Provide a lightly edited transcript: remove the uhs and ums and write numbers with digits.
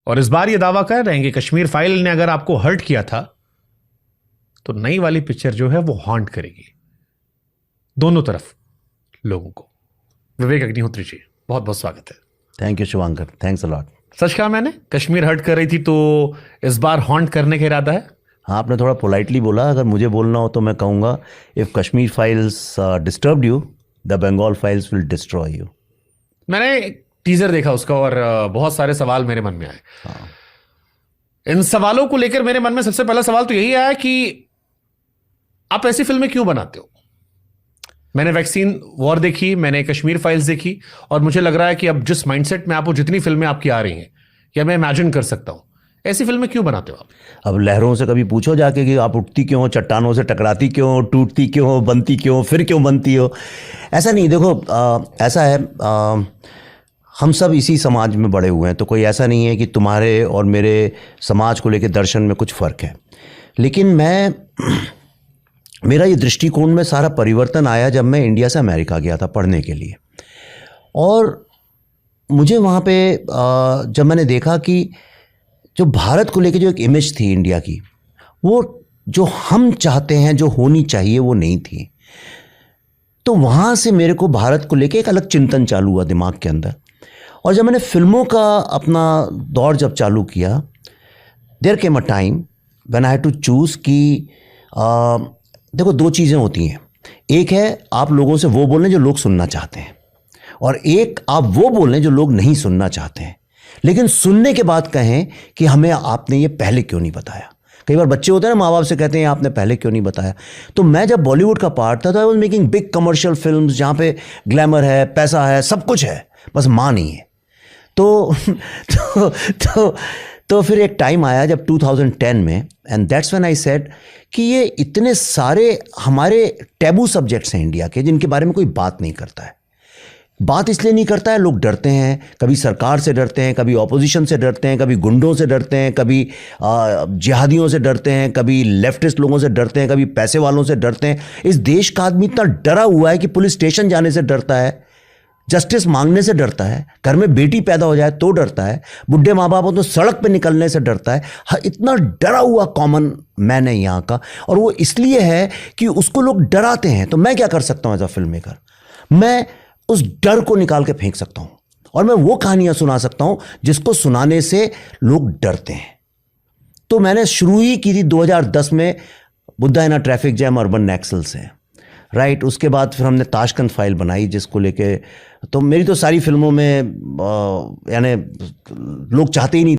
और इस बार ये दावा कर रहे हैं कि कश्मीर फाइल ने अगर आपको हर्ट किया था तो नई वाली पिक्चर जो है वो हॉन्ट करेगी दोनों तरफ लोगों को। विवेक अग्निहोत्री जी, बहुत बहुत स्वागत है। Thank you Shubhankar, thanks a lot. सच कहा मैंने, कश्मीर हर्ट कर रही थी तो इस बार हॉन्ट करने का इरादा है? हाँ, आपने थोड़ा पोलाइटली बोला। अगर मुझे बोलना हो तो मैं कहूँगा, if Kashmir files disturbed you, the Bengal files will destroy you. मैंने टीजर देखा उसका और बहुत सारे सवाल मेरे मन में आए। हाँ। इन सवालों को लेकर मेरे मन में सबसे पहला सवाल तो यही आया कि आप ऐसी फिल्में क्यों बनाते हो? मैंने वैक्सीन वॉर देखी, मैंने कश्मीर फाइल्स देखी, और मुझे लग रहा है कि अब जिस माइंडसेट में आप हो, जितनी फिल्में आपकी आ रही हैं, या मैं इमेजिन कर सकता हूं, ऐसी फिल्में क्यों बनाते हो आप? अब लहरों से कभी पूछो जाके कि आप उठती क्यों हो, चट्टानों से टकराती क्यों हो, टूटती क्यों हो, बनती क्यों हो, फिर क्यों बनती हो? ऐसा नहीं। देखो, ऐसा है, हम सब इसी समाज में बड़े हुए हैं, तो कोई ऐसा नहीं है कि तुम्हारे और मेरे समाज को लेकर दर्शन में कुछ फ़र्क है। लेकिन मेरा ये दृष्टिकोण में सारा परिवर्तन आया जब मैं इंडिया से अमेरिका गया था पढ़ने के लिए। और मुझे वहाँ पे जब मैंने देखा कि जो भारत को लेकर जो एक इमेज थी इंडिया की, वो जो हम चाहते हैं, जो होनी चाहिए, वो नहीं थी। तो वहाँ से मेरे को भारत को लेकर एक अलग चिंतन चालू हुआ दिमाग के अंदर। और जब मैंने फिल्मों का अपना दौर जब चालू किया, there came a time when I had to choose कि देखो, दो चीज़ें होती हैं। एक है आप लोगों से वो बोलें जो लोग सुनना चाहते हैं, और एक आप वो बोलें जो लोग नहीं सुनना चाहते हैं, लेकिन सुनने के बाद कहें कि हमें आपने ये पहले क्यों नहीं बताया। कई बार बच्चे होते हैं ना, माँ बाप से कहते हैं आपने पहले क्यों नहीं बताया। तो मैं जब बॉलीवुड का पार्ट था तो I was making big commercial films जहाँ पे ग्लैमर है, पैसा है, सब कुछ है, बस माँ नहीं है। तो फिर एक टाइम आया जब 2010 में, and that's when I said कि ये इतने सारे हमारे टैबू सब्जेक्ट्स हैं इंडिया के जिनके बारे में कोई बात नहीं करता है। बात इसलिए नहीं करता है, लोग डरते हैं, कभी सरकार से डरते हैं, कभी ऑपोजिशन से डरते हैं, कभी गुंडों से डरते हैं, कभी जिहादियों से डरते हैं, कभी लेफ्टिस्ट लोगों से डरते हैं, कभी पैसे वालों से डरते हैं। इस देश का आदमी इतना डरा हुआ है कि पुलिस स्टेशन जाने से डरता है, जस्टिस मांगने से डरता है, घर में बेटी पैदा हो जाए तो डरता है, बुढ़े माँ बाप हो तो सड़क पे निकलने से डरता है। हाँ, इतना डरा हुआ कॉमन मैन है यहाँ का, और वो इसलिए है कि उसको लोग डराते हैं। तो मैं क्या कर सकता हूँ एज अ फिल्म मेकर? मैं उस डर को निकाल के फेंक सकता हूँ, और मैं वो कहानियाँ सुना सकता हूँ जिसको सुनाने से लोग डरते हैं। तो मैंने शुरू ही की थी 2010 में बुद्धा इन अ ट्रैफिक जैम अर्बन नक्सल से, राइट। उसके बाद फिर हमने ताशकंद फाइल बनाई, जिसको लेके तो मेरी तो सारी फिल्मों में यानी लोग चाहते ही नहीं